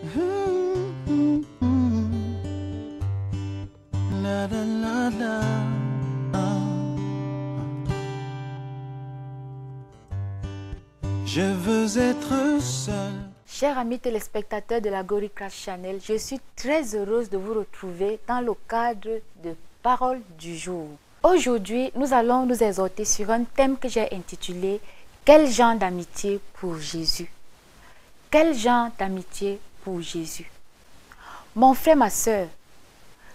La, la, la, la. Je veux être seul. Chers amis téléspectateurs de la Glory Crash Channel, je suis très heureuse de vous retrouver dans le cadre de Paroles du jour. Aujourd'hui, nous allons nous exhorter sur un thème que j'ai intitulé « Quel genre d'amitié pour Jésus ?» Quel genre d'amitié pour Jésus? Mon frère, ma soeur,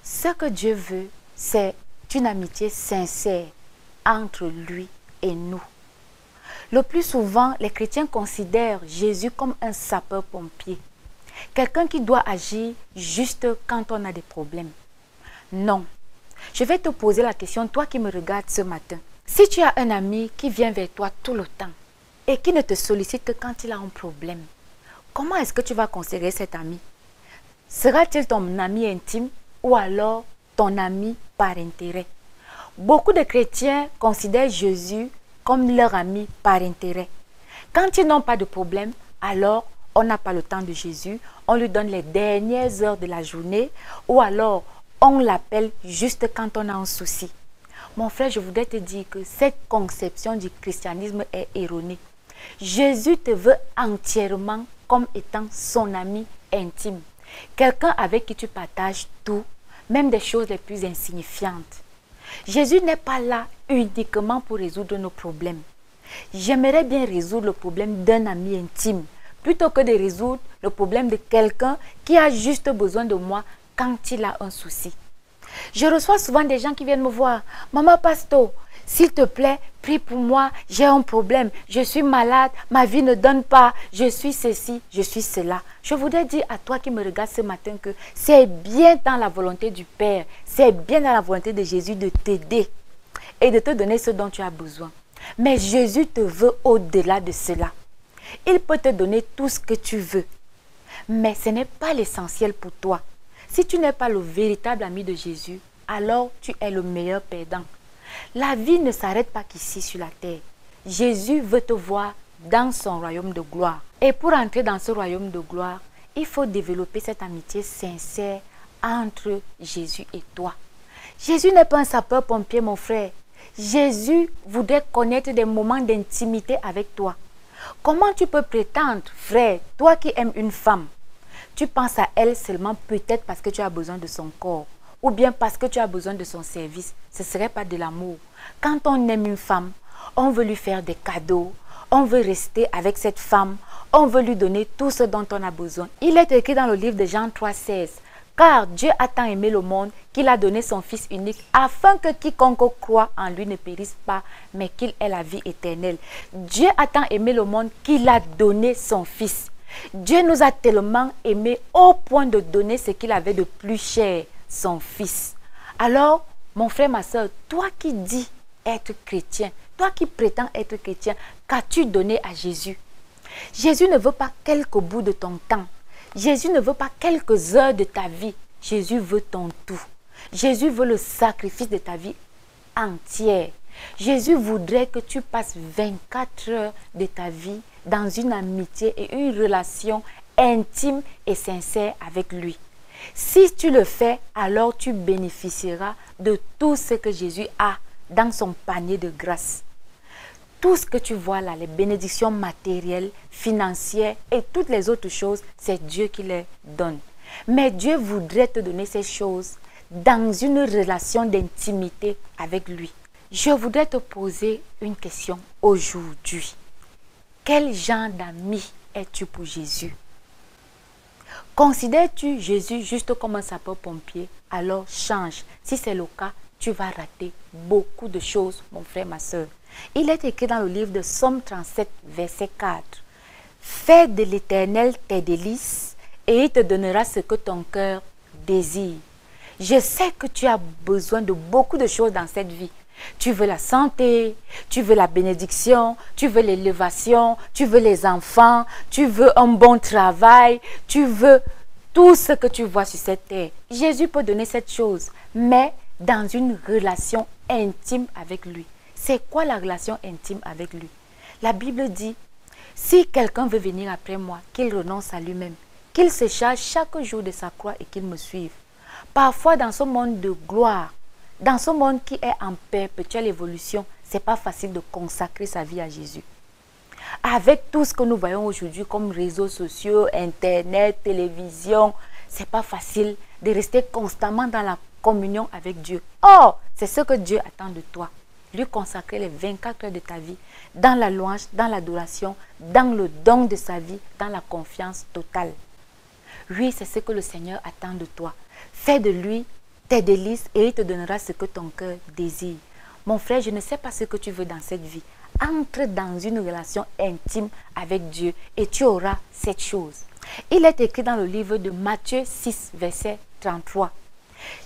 ce que Dieu veut, c'est une amitié sincère entre lui et nous. Le plus souvent, les chrétiens considèrent Jésus comme un sapeur-pompier, quelqu'un qui doit agir juste quand on a des problèmes. Non, je vais te poser la question, toi qui me regardes ce matin. Si tu as un ami qui vient vers toi tout le temps et qui ne te sollicite que quand il a un problème, comment est-ce que tu vas considérer cet ami? Sera-t-il ton ami intime ou alors ton ami par intérêt? Beaucoup de chrétiens considèrent Jésus comme leur ami par intérêt. Quand ils n'ont pas de problème, alors on n'a pas le temps de Jésus, on lui donne les dernières heures de la journée ou alors on l'appelle juste quand on a un souci. Mon frère, je voudrais te dire que cette conception du christianisme est erronée. Jésus te veut entièrement comme étant son ami intime. Quelqu'un avec qui tu partages tout, même des choses les plus insignifiantes. Jésus n'est pas là uniquement pour résoudre nos problèmes. J'aimerais bien résoudre le problème d'un ami intime plutôt que de résoudre le problème de quelqu'un qui a juste besoin de moi quand il a un souci. Je reçois souvent des gens qui viennent me voir. « Maman Pasto, s'il te plaît, prie pour moi, j'ai un problème, je suis malade, ma vie ne donne pas, je suis ceci, je suis cela. » Je voudrais dire à toi qui me regarde ce matin que c'est bien dans la volonté du Père, c'est bien dans la volonté de Jésus de t'aider et de te donner ce dont tu as besoin. Mais Jésus te veut au-delà de cela. Il peut te donner tout ce que tu veux, mais ce n'est pas l'essentiel pour toi. Si tu n'es pas le véritable ami de Jésus, alors tu es le meilleur perdant. La vie ne s'arrête pas qu'ici sur la terre. Jésus veut te voir dans son royaume de gloire. Et pour entrer dans ce royaume de gloire, il faut développer cette amitié sincère entre Jésus et toi. Jésus n'est pas un sapeur-pompier, mon frère. Jésus voudrait connaître des moments d'intimité avec toi. Comment tu peux prétendre, frère, toi qui aimes une femme, tu penses à elle seulement peut-être parce que tu as besoin de son corps ou bien parce que tu as besoin de son service. Ce ne serait pas de l'amour. Quand on aime une femme, on veut lui faire des cadeaux, on veut rester avec cette femme, on veut lui donner tout ce dont on a besoin. Il est écrit dans le livre de Jean 3,16. Car Dieu a tant aimé le monde qu'il a donné son Fils unique afin que quiconque croit en lui ne périsse pas, mais qu'il ait la vie éternelle. Dieu a tant aimé le monde qu'il a donné son Fils. Dieu nous a tellement aimés au point de donner ce qu'il avait de plus cher, son Fils. Alors, mon frère, ma soeur, toi qui dis être chrétien, toi qui prétends être chrétien, qu'as-tu donné à Jésus? Jésus ne veut pas quelques bouts de ton temps. Jésus ne veut pas quelques heures de ta vie. Jésus veut ton tout. Jésus veut le sacrifice de ta vie entière. Jésus voudrait que tu passes 24 heures de ta vie dans une amitié et une relation intime et sincère avec lui. Si tu le fais, alors tu bénéficieras de tout ce que Jésus a dans son panier de grâce. Tout ce que tu vois là, les bénédictions matérielles, financières et toutes les autres choses, c'est Dieu qui les donne. Mais Dieu voudrait te donner ces choses dans une relation d'intimité avec lui. Je voudrais te poser une question aujourd'hui. Quel genre d'ami es-tu pour Jésus? Considères-tu Jésus juste comme un sapeur-pompier? Alors change. Si c'est le cas, tu vas rater beaucoup de choses, mon frère, ma soeur. Il est écrit dans le livre de Psaume 37, verset 4. Fais de l'Éternel tes délices et il te donnera ce que ton cœur désire. Je sais que tu as besoin de beaucoup de choses dans cette vie. Tu veux la santé, tu veux la bénédiction, tu veux l'élévation, tu veux les enfants, tu veux un bon travail, tu veux tout ce que tu vois sur cette terre. Jésus peut donner cette chose, mais dans une relation intime avec lui. C'est quoi la relation intime avec lui? La Bible dit, si quelqu'un veut venir après moi, qu'il renonce à lui-même, qu'il se charge chaque jour de sa croix et qu'il me suive. Parfois, dans ce monde de gloire, dans ce monde qui est en perpétuelle évolution, ce n'est pas facile de consacrer sa vie à Jésus. Avec tout ce que nous voyons aujourd'hui comme réseaux sociaux, Internet, télévision, ce n'est pas facile de rester constamment dans la communion avec Dieu. Or, c'est ce que Dieu attend de toi. Lui consacrer les 24 heures de ta vie dans la louange, dans l'adoration, dans le don de sa vie, dans la confiance totale. Oui, c'est ce que le Seigneur attend de toi. Fais de lui tes délices et il te donnera ce que ton cœur désire. Mon frère, je ne sais pas ce que tu veux dans cette vie. Entre dans une relation intime avec Dieu et tu auras cette chose. Il est écrit dans le livre de Matthieu 6, verset 33.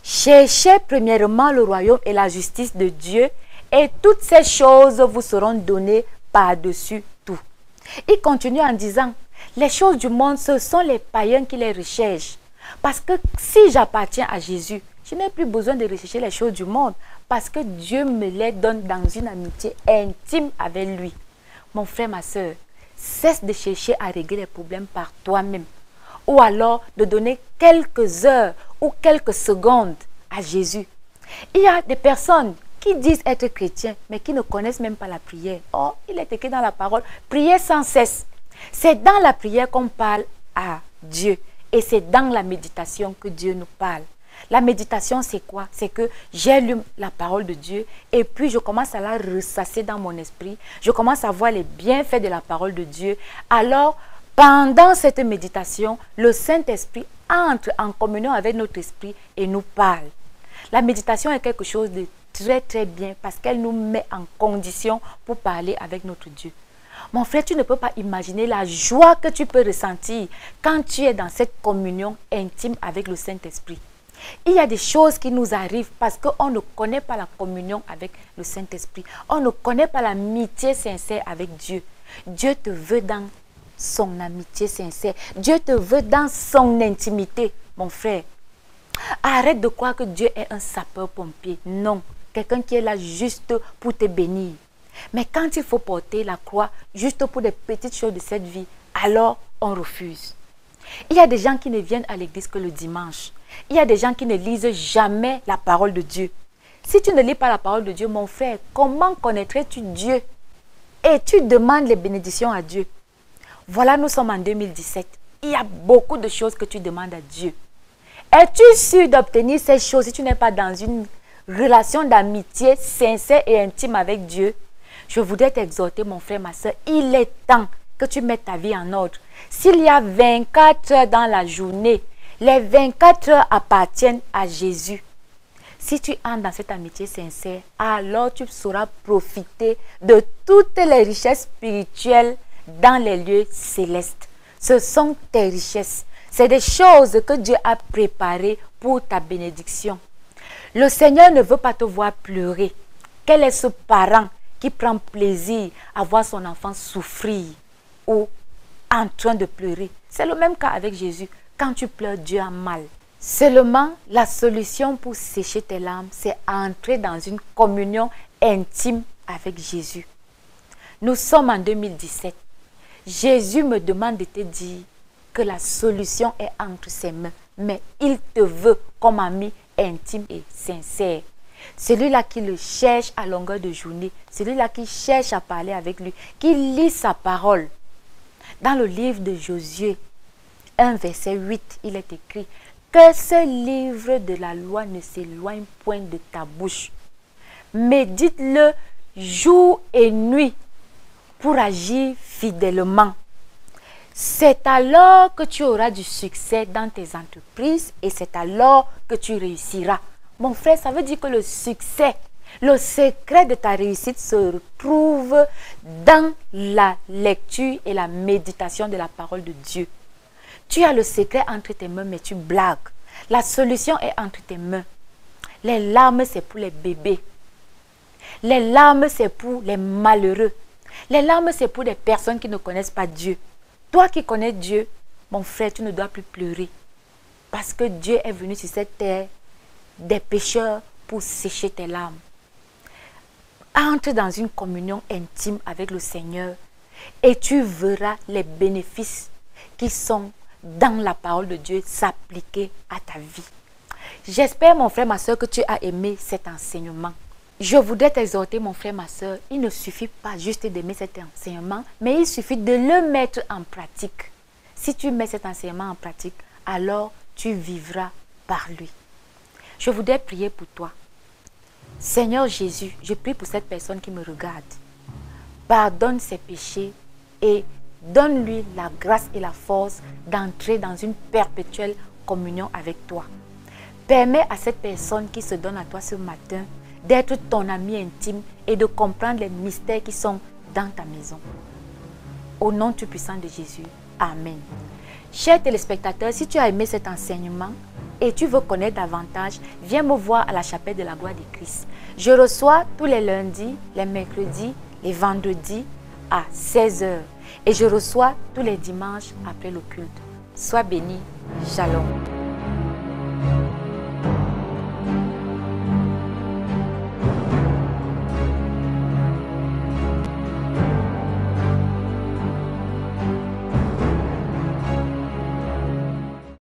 Cherchez premièrement le royaume et la justice de Dieu et toutes ces choses vous seront données par-dessus tout. Il continue en disant, les choses du monde, ce sont les païens qui les recherchent. Parce que si j'appartiens à Jésus, je n'ai plus besoin de rechercher les choses du monde parce que Dieu me les donne dans une amitié intime avec lui. Mon frère, ma soeur, cesse de chercher à régler les problèmes par toi-même ou alors de donner quelques heures ou quelques secondes à Jésus. Il y a des personnes qui disent être chrétiens mais qui ne connaissent même pas la prière. Or, il est écrit dans la parole, priez sans cesse. C'est dans la prière qu'on parle à Dieu et c'est dans la méditation que Dieu nous parle. La méditation, c'est quoi? C'est que j'ai lu la parole de Dieu et puis je commence à la ressasser dans mon esprit. Je commence à voir les bienfaits de la parole de Dieu. Alors, pendant cette méditation, le Saint-Esprit entre en communion avec notre esprit et nous parle. La méditation est quelque chose de très très bien parce qu'elle nous met en condition pour parler avec notre Dieu. Mon frère, tu ne peux pas imaginer la joie que tu peux ressentir quand tu es dans cette communion intime avec le Saint-Esprit. Il y a des choses qui nous arrivent parce qu'on ne connaît pas la communion avec le Saint-Esprit. On ne connaît pas l'amitié sincère avec Dieu. Dieu te veut dans son amitié sincère. Dieu te veut dans son intimité, mon frère. Arrête de croire que Dieu est un sapeur-pompier. Non, quelqu'un qui est là juste pour te bénir. Mais quand il faut porter la croix juste pour des petites choses de cette vie, alors on refuse. Il y a des gens qui ne viennent à l'église que le dimanche. Il y a des gens qui ne lisent jamais la parole de Dieu. Si tu ne lis pas la parole de Dieu, mon frère, comment connaîtrais-tu Dieu? Et tu demandes les bénédictions à Dieu. Voilà, nous sommes en 2017. Il y a beaucoup de choses que tu demandes à Dieu. Es-tu sûr d'obtenir ces choses si tu n'es pas dans une relation d'amitié sincère et intime avec Dieu? Je voudrais t'exhorter, mon frère, ma soeur, il est temps que tu mettes ta vie en ordre. S'il y a 24 heures dans la journée, les 24 heures appartiennent à Jésus. Si tu entres dans cette amitié sincère, alors tu sauras profiter de toutes les richesses spirituelles dans les lieux célestes. Ce sont tes richesses. C'est des choses que Dieu a préparées pour ta bénédiction. Le Seigneur ne veut pas te voir pleurer. Quel est ce parent qui prend plaisir à voir son enfant souffrir ou en train de pleurer? C'est le même cas avec Jésus. Quand tu pleures, Dieu a mal. Seulement, la solution pour sécher tes larmes, c'est entrer dans une communion intime avec Jésus. Nous sommes en 2017. Jésus me demande de te dire que la solution est entre ses mains. Mais il te veut comme ami intime et sincère. Celui-là qui le cherche à longueur de journée, celui-là qui cherche à parler avec lui, qui lit sa parole. Dans le livre de Josué, 1 verset 8, il est écrit que ce livre de la loi ne s'éloigne point de ta bouche. Médite-le jour et nuit pour agir fidèlement. C'est alors que tu auras du succès dans tes entreprises et c'est alors que tu réussiras. Mon frère, ça veut dire que le succès, le secret de ta réussite se retrouve dans la lecture et la méditation de la parole de Dieu. Tu as le secret entre tes mains, mais tu blagues. La solution est entre tes mains. Les larmes, c'est pour les bébés. Les larmes, c'est pour les malheureux. Les larmes, c'est pour des personnes qui ne connaissent pas Dieu. Toi qui connais Dieu, mon frère, tu ne dois plus pleurer. Parce que Dieu est venu sur cette terre des pécheurs pour sécher tes larmes. Entre dans une communion intime avec le Seigneur et tu verras les bénéfices qui sont dans la parole de Dieu s'appliquer à ta vie. J'espère, mon frère, ma soeur, que tu as aimé cet enseignement. Je voudrais t'exhorter, mon frère, ma soeur, il ne suffit pas juste d'aimer cet enseignement, mais il suffit de le mettre en pratique. Si tu mets cet enseignement en pratique, alors tu vivras par lui. Je voudrais prier pour toi. Seigneur Jésus, je prie pour cette personne qui me regarde. Pardonne ses péchés et donne-lui la grâce et la force d'entrer dans une perpétuelle communion avec toi. Permets à cette personne qui se donne à toi ce matin d'être ton ami intime et de comprendre les mystères qui sont dans ta maison. Au nom tout puissant de Jésus. Amen. Chers téléspectateurs, si tu as aimé cet enseignement et tu veux connaître davantage, viens me voir à la chapelle de la gloire de Christ. Je reçois tous les lundis, les mercredis, les vendredis à 16 h. Et je reçois tous les dimanches après le culte. Sois béni. Shalom.